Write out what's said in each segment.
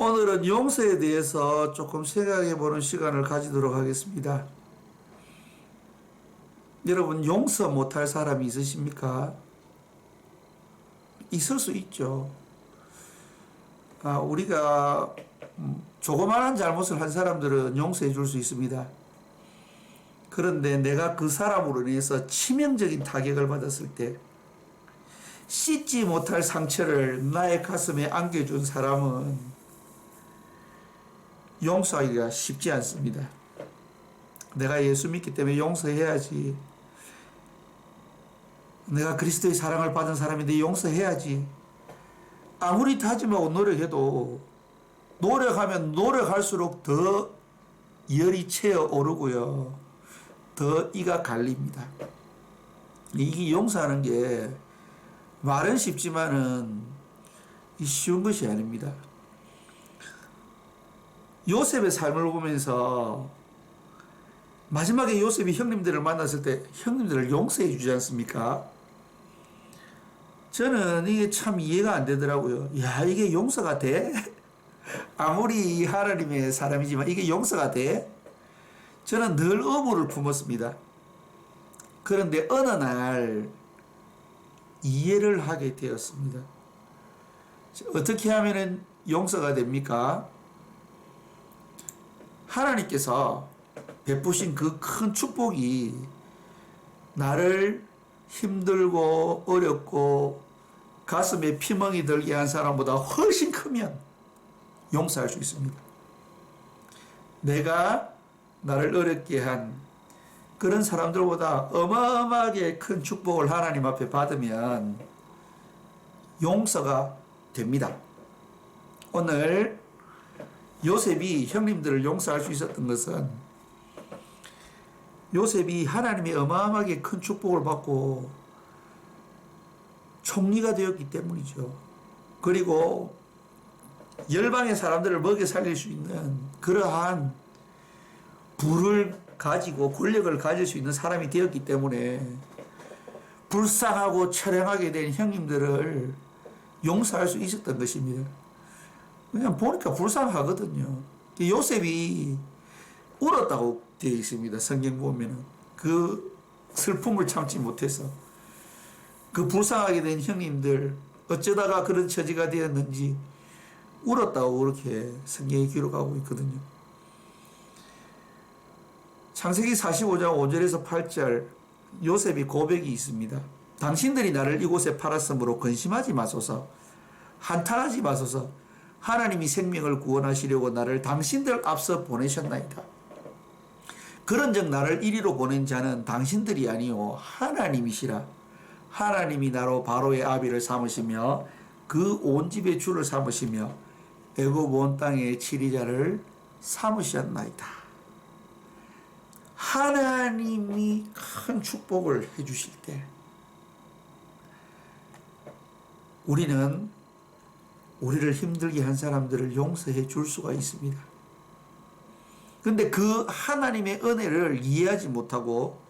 오늘은 용서에 대해서 조금 생각해 보는 시간을 가지도록 하겠습니다. 여러분, 용서 못할 사람이 있으십니까? 있을 수 있죠. 우리가 조그마한 잘못을 한 사람들은 용서해 줄 수 있습니다. 그런데 내가 그 사람으로 인해서 치명적인 타격을 받았을 때 씻지 못할 상처를 나의 가슴에 안겨준 사람은 용서하기가 쉽지 않습니다. 내가 예수 믿기 때문에 용서해야지. 내가 그리스도의 사랑을 받은 사람인데 용서해야지. 아무리 다짐하고 노력해도 노력하면 노력할수록 더 열이 채어 오르고요. 더 이가 갈립니다. 이게 용서하는 게 말은 쉽지만은 쉬운 것이 아닙니다. 요셉의 삶을 보면서 마지막에 요셉이 형님들을 만났을 때 형님들을 용서해 주지 않습니까? 저는 이게 참 이해가 안 되더라고요. 야, 이게 용서가 돼? 아무리 하나님의 사람이지만 이게 용서가 돼? 저는 늘 의무를 품었습니다. 그런데 어느 날 이해를 하게 되었습니다. 어떻게 하면 용서가 됩니까? 하나님께서 베푸신 그 큰 축복이 나를 힘들고 어렵고 가슴에 피멍이 들게 한 사람보다 훨씬 크면 용서할 수 있습니다. 내가 나를 어렵게 한 그런 사람들보다 어마어마하게 큰 축복을 하나님 앞에 받으면 용서가 됩니다. 오늘 요셉이 형님들을 용서할 수 있었던 것은 요셉이 하나님의 어마어마하게 큰 축복을 받고 총리가 되었기 때문이죠. 그리고 열방의 사람들을 먹여 살릴 수 있는 그러한 부를 가지고 권력을 가질 수 있는 사람이 되었기 때문에 불쌍하고 처량하게 된 형님들을 용서할 수 있었던 것입니다. 그냥 보니까 불쌍하거든요. 요셉이 울었다고 되어 있습니다. 성경 보면은 그 슬픔을 참지 못해서 그 불쌍하게 된 형님들 어쩌다가 그런 처지가 되었는지 울었다고 그렇게 성경이 기록하고 있거든요. 창세기 45장 5절에서 8절 요셉이 고백이 있습니다. 당신들이 나를 이곳에 팔았으므로 근심하지 마소서, 한탄하지 마소서. 하나님이 생명을 구원하시려고 나를 당신들 앞서 보내셨나이다. 그런즉 나를 이리로 보낸 자는 당신들이 아니요 하나님이시라. 하나님이 나로 바로의 아비를 삼으시며 그 온 집의 주를 삼으시며 애굽 온 땅의 치리자를 삼으셨나이다. 하나님이 큰 축복을 해주실 때 우리는 우리를 힘들게 한 사람들을 용서해 줄 수가 있습니다. 근데 그 하나님의 은혜를 이해하지 못하고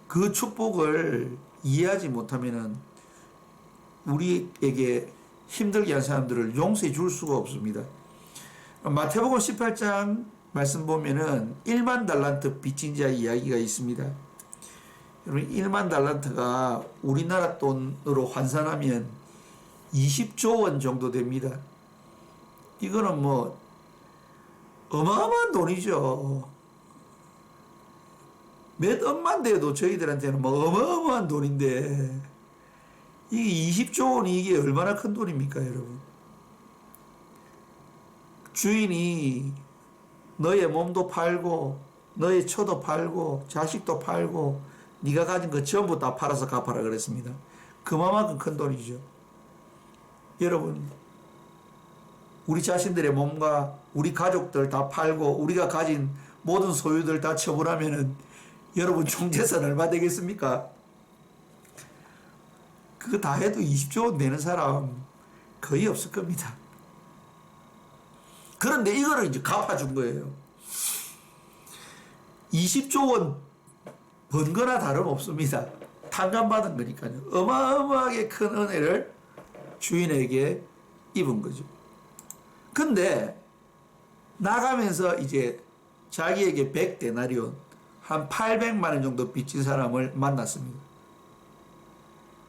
그 축복을 이해하지 못하면은 우리에게 힘들게 한 사람들을 용서해 줄 수가 없습니다. 마태복음 18장 말씀 보면은 1만 달란트 빚진 자 이야기가 있습니다. 여러분, 1만 달란트가 우리나라 돈으로 환산하면 20조 원 정도 됩니다. 이거는 뭐 어마어마한 돈이죠. 몇 억만 돼도 저희들한테는 뭐 어마어마한 돈인데 이게 20조 원이 이게 얼마나 큰 돈입니까, 여러분? 주인이 너의 몸도 팔고 너의 처도 팔고 자식도 팔고 네가 가진 거 전부 다 팔아서 갚아라 그랬습니다. 그만큼 큰 돈이죠. 여러분, 우리 자신들의 몸과 우리 가족들 다 팔고 우리가 가진 모든 소유들 다 처분하면은 여러분 총재산 얼마 되겠습니까? 그거 다 해도 20조 원 되는 사람 거의 없을 겁니다. 그런데 이거를 이제 갚아준 거예요. 20조 원 번 거나 다름없습니다. 탕감받은 거니까요. 어마어마하게 큰 은혜를 주인에게 입은 거죠. 근데 나가면서 이제 자기에게 100데나리온, 한 800만 원 정도 빚진 사람을 만났습니다.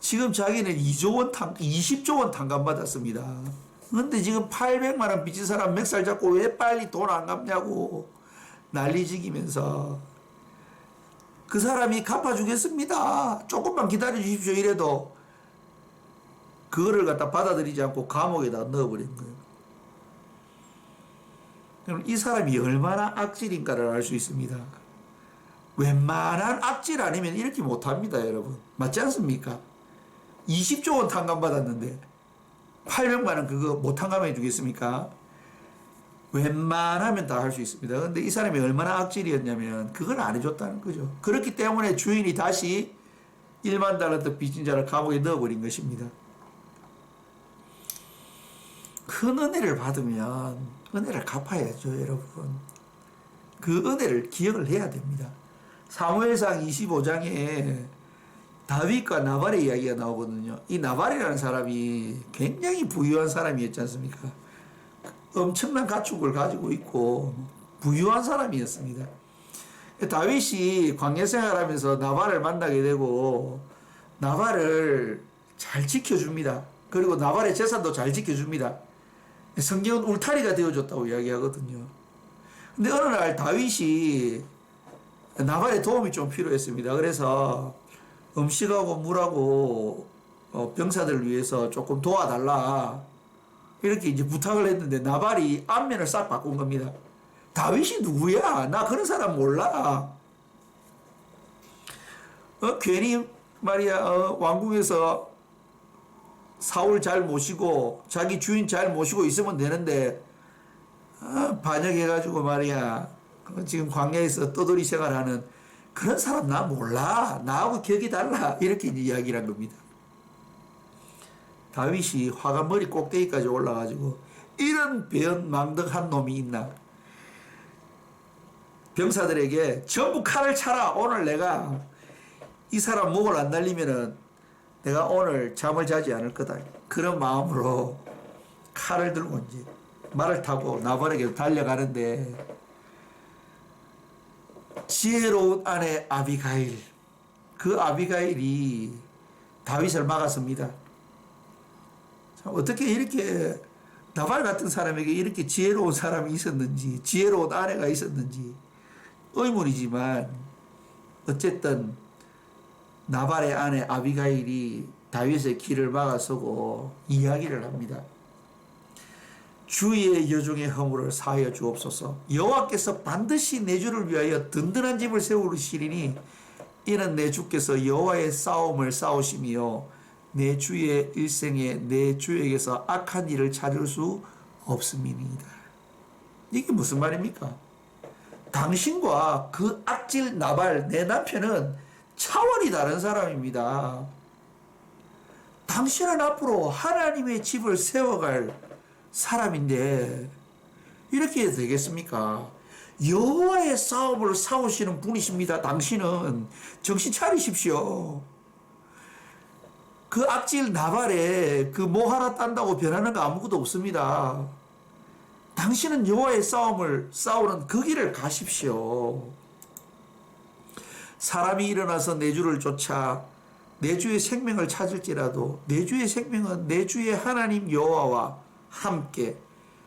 지금 자기는 20조 원 탕감받았습니다. 근데 지금 800만 원 빚진 사람 멱살 잡고 왜 빨리 돈 안 갚냐고 난리지기면서 그 사람이 갚아주겠습니다. 조금만 기다려 주십시오. 이래도 그거를 갖다 받아들이지 않고 감옥에다 넣어버린 거예요. 그럼 이 사람이 얼마나 악질인가를 알 수 있습니다. 웬만한 악질 아니면 이렇게 못합니다, 여러분. 맞지 않습니까? 20조 원 탕감받았는데 800만 원 그거 못 탕감해 주겠습니까? 웬만하면 다 할 수 있습니다. 근데 이 사람이 얼마나 악질이었냐면 그걸 안 해줬다는 거죠. 그렇기 때문에 주인이 다시 1만 달러트 빚진 자를 감옥에 넣어버린 것입니다. 큰 은혜를 받으면 은혜를 갚아야죠, 여러분. 그 은혜를 기억을 해야 됩니다. 사무엘상 25장에 다윗과 나발의 이야기가 나오거든요. 이 나발이라는 사람이 굉장히 부유한 사람이었지 않습니까? 엄청난 가축을 가지고 있고 부유한 사람이었습니다. 다윗이 광야 생활하면서 나발을 만나게 되고 나발을 잘 지켜줍니다. 그리고 나발의 재산도 잘 지켜줍니다. 성경은 울타리가 되어줬다고 이야기하거든요. 근데 어느 날 다윗이 나발의 도움이 좀 필요했습니다. 그래서 음식하고 물하고 병사들을 위해서 조금 도와달라 이렇게 이제 부탁을 했는데 나발이 안면을 싹 바꾼 겁니다. 다윗이 누구야? 나 그런 사람 몰라. 괜히 말이야 왕궁에서 사울 잘 모시고 자기 주인 잘 모시고 있으면 되는데 반역해가지고 말이야 지금 광야에서 떠돌이 생활하는 그런 사람 나 몰라. 나하고 격이 달라. 이렇게 이제 이야기를 한 겁니다. 다윗이 화가 머리 꼭대기까지 올라가지고 이런 변망덕한 놈이 있나. 병사들에게 전부 칼을 차라. 오늘 내가 이 사람 목을 안 날리면은 내가 오늘 잠을 자지 않을 거다. 그런 마음으로 칼을 들고 이제 말을 타고 나발에게 달려가는데 지혜로운 아내 아비가일, 그 아비가일이 다윗을 막았습니다. 참 어떻게 이렇게 나발 같은 사람에게 이렇게 지혜로운 사람이 있었는지, 지혜로운 아내가 있었는지 의문이지만 어쨌든 나발의 아내 아비가일이 다윗의 길을 막아서고 이야기를 합니다. 주의 여종의 허물을 사하여 주옵소서. 여호와께서 반드시 내 주를 위하여 든든한 집을 세우시리니 이는 내 주께서 여호와의 싸움을 싸우시며 내 주의 일생에 내 주에게서 악한 일을 찾을 수 없음이니이다. 이게 무슨 말입니까? 당신과 그 악질 나발 내 남편은 차원이 다른 사람입니다. 당신은 앞으로 하나님의 집을 세워갈 사람인데 이렇게 해도 되겠습니까? 여호와의 싸움을 싸우시는 분이십니다. 당신은 정신 차리십시오. 그 악질 나발에 그 뭐 하나 딴다고 변하는 거 아무것도 없습니다. 당신은 여호와의 싸움을 싸우는 그 길을 가십시오. 사람이 일어나서 내 주를 쫓아 내 주의 생명을 찾을지라도 내 주의 생명은 내 주의 하나님 여호와와 함께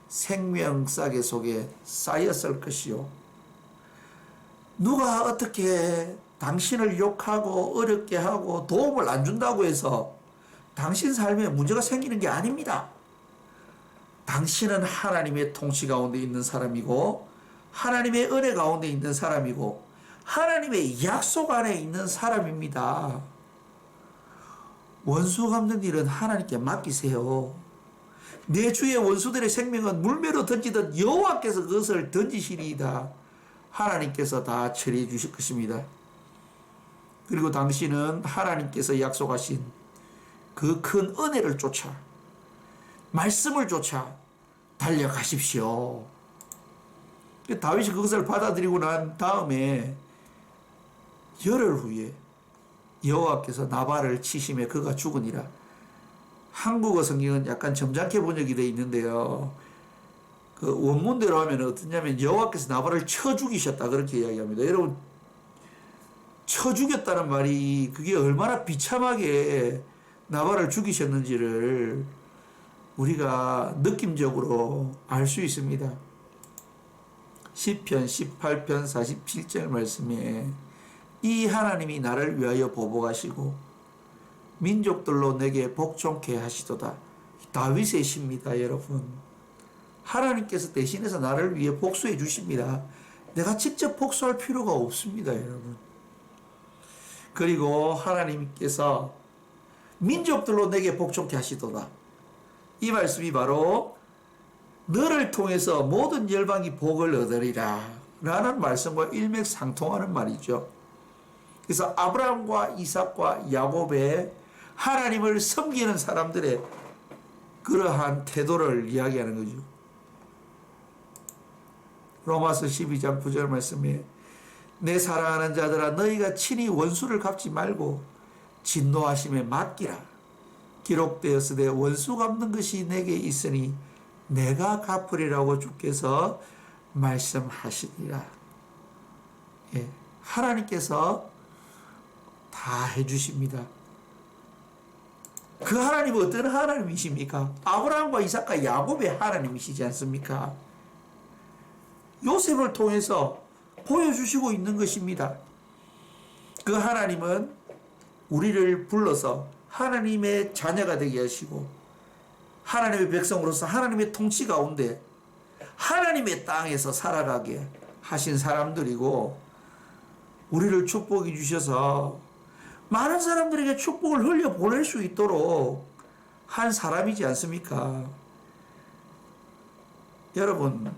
생명싸개 속에 쌓였을 것이요. 누가 어떻게 당신을 욕하고 어렵게 하고 도움을 안 준다고 해서 당신 삶에 문제가 생기는 게 아닙니다. 당신은 하나님의 통치 가운데 있는 사람이고 하나님의 은혜 가운데 있는 사람이고 하나님의 약속 안에 있는 사람입니다. 원수 갚는 일은 하나님께 맡기세요. 내 주의 원수들의 생명은 물매로 던지듯 여호와께서 그것을 던지시리이다. 하나님께서 다 처리해 주실 것입니다. 그리고 당신은 하나님께서 약속하신 그 큰 은혜를 쫓아 말씀을 쫓아 달려가십시오. 다윗이 그것을 받아들이고 난 다음에 열흘 후에 여호와께서 나발을 치심에 그가 죽으니라. 한국어 성경은 약간 점잖게 번역이 되어 있는데요. 그 원문대로 하면 어떠냐면 여호와께서 나발을 쳐 죽이셨다 그렇게 이야기합니다. 여러분 쳐 죽였다는 말이 그게 얼마나 비참하게 나발을 죽이셨는지를 우리가 느낌적으로 알 수 있습니다. 시편 18편 47절 말씀에 이 하나님이 나를 위하여 보복하시고 민족들로 내게 복종케 하시도다. 다윗의 시입니다, 여러분. 하나님께서 대신해서 나를 위해 복수해 주십니다. 내가 직접 복수할 필요가 없습니다, 여러분. 그리고 하나님께서 민족들로 내게 복종케 하시도다. 이 말씀이 바로 너를 통해서 모든 열방이 복을 얻으리라 라는 말씀과 일맥상통하는 말이죠. 그래서 아브라함과 이삭과 야곱의 하나님을 섬기는 사람들의 그러한 태도를 이야기하는 거죠. 로마서 12장 9절 말씀에 내 사랑하는 자들아 너희가 친히 원수를 갚지 말고 진노하심에 맡기라. 기록되었으되 원수 갚는 것이 내게 있으니 내가 갚으리라고 주께서 말씀하시니라. 예, 하나님께서 다 해주십니다. 그 하나님은 어떤 하나님이십니까? 아브라함과 이삭과 야곱의 하나님이시지 않습니까? 요셉을 통해서 보여주시고 있는 것입니다. 그 하나님은 우리를 불러서 하나님의 자녀가 되게 하시고 하나님의 백성으로서 하나님의 통치 가운데 하나님의 땅에서 살아가게 하신 사람들이고 우리를 축복해 주셔서 많은 사람들에게 축복을 흘려보낼 수 있도록 한 사람이지 않습니까? 여러분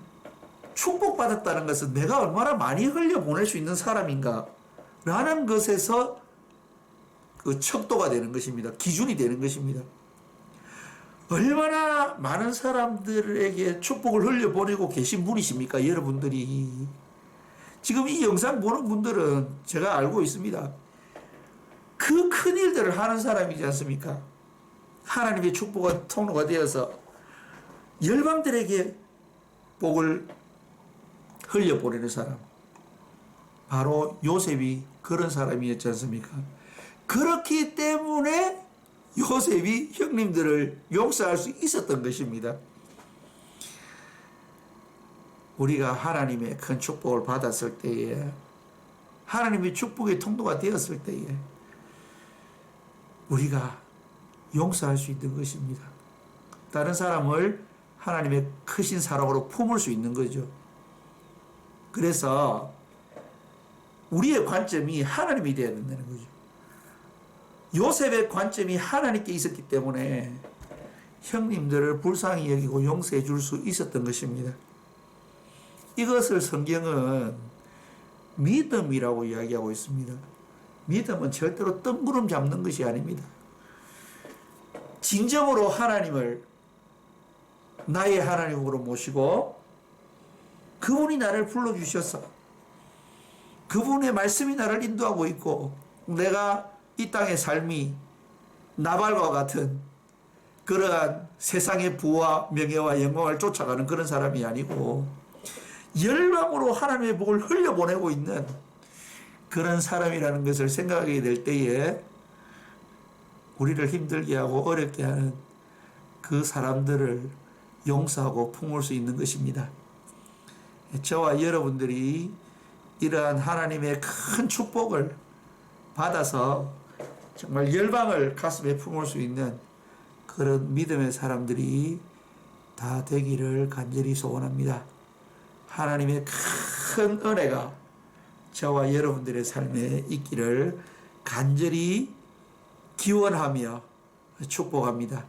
축복받았다는 것은 내가 얼마나 많이 흘려보낼 수 있는 사람인가 라는 것에서 그 척도가 되는 것입니다. 기준이 되는 것입니다. 얼마나 많은 사람들에게 축복을 흘려보내고 계신 분이십니까? 여러분들이. 지금 이 영상 보는 분들은 제가 알고 있습니다. 그 큰 일들을 하는 사람이지 않습니까? 하나님의 축복의 통로가 되어서 열방들에게 복을 흘려보내는 사람. 바로 요셉이 그런 사람이었지 않습니까? 그렇기 때문에 요셉이 형님들을 용서할 수 있었던 것입니다. 우리가 하나님의 큰 축복을 받았을 때에 하나님의 축복의 통로가 되었을 때에 우리가 용서할 수 있는 것입니다. 다른 사람을 하나님의 크신 사랑으로 품을 수 있는 거죠. 그래서 우리의 관점이 하나님이 되어야 된다는 거죠. 요셉의 관점이 하나님께 있었기 때문에 형님들을 불쌍히 여기고 용서해 줄 수 있었던 것입니다. 이것을 성경은 믿음이라고 이야기하고 있습니다. 믿음은 절대로 뜬구름 잡는 것이 아닙니다. 진정으로 하나님을 나의 하나님으로 모시고 그분이 나를 불러주셔서 그분의 말씀이 나를 인도하고 있고 내가 이 땅의 삶이 나발과 같은 그러한 세상의 부와 명예와 영광을 쫓아가는 그런 사람이 아니고 열방으로 하나님의 복을 흘려보내고 있는 그런 사람이라는 것을 생각하게 될 때에 우리를 힘들게 하고 어렵게 하는 그 사람들을 용서하고 품을 수 있는 것입니다. 저와 여러분들이 이러한 하나님의 큰 축복을 받아서 정말 열방을 가슴에 품을 수 있는 그런 믿음의 사람들이 다 되기를 간절히 소원합니다. 하나님의 큰 은혜가 저와 여러분들의 삶에 있기를 간절히 기원하며 축복합니다.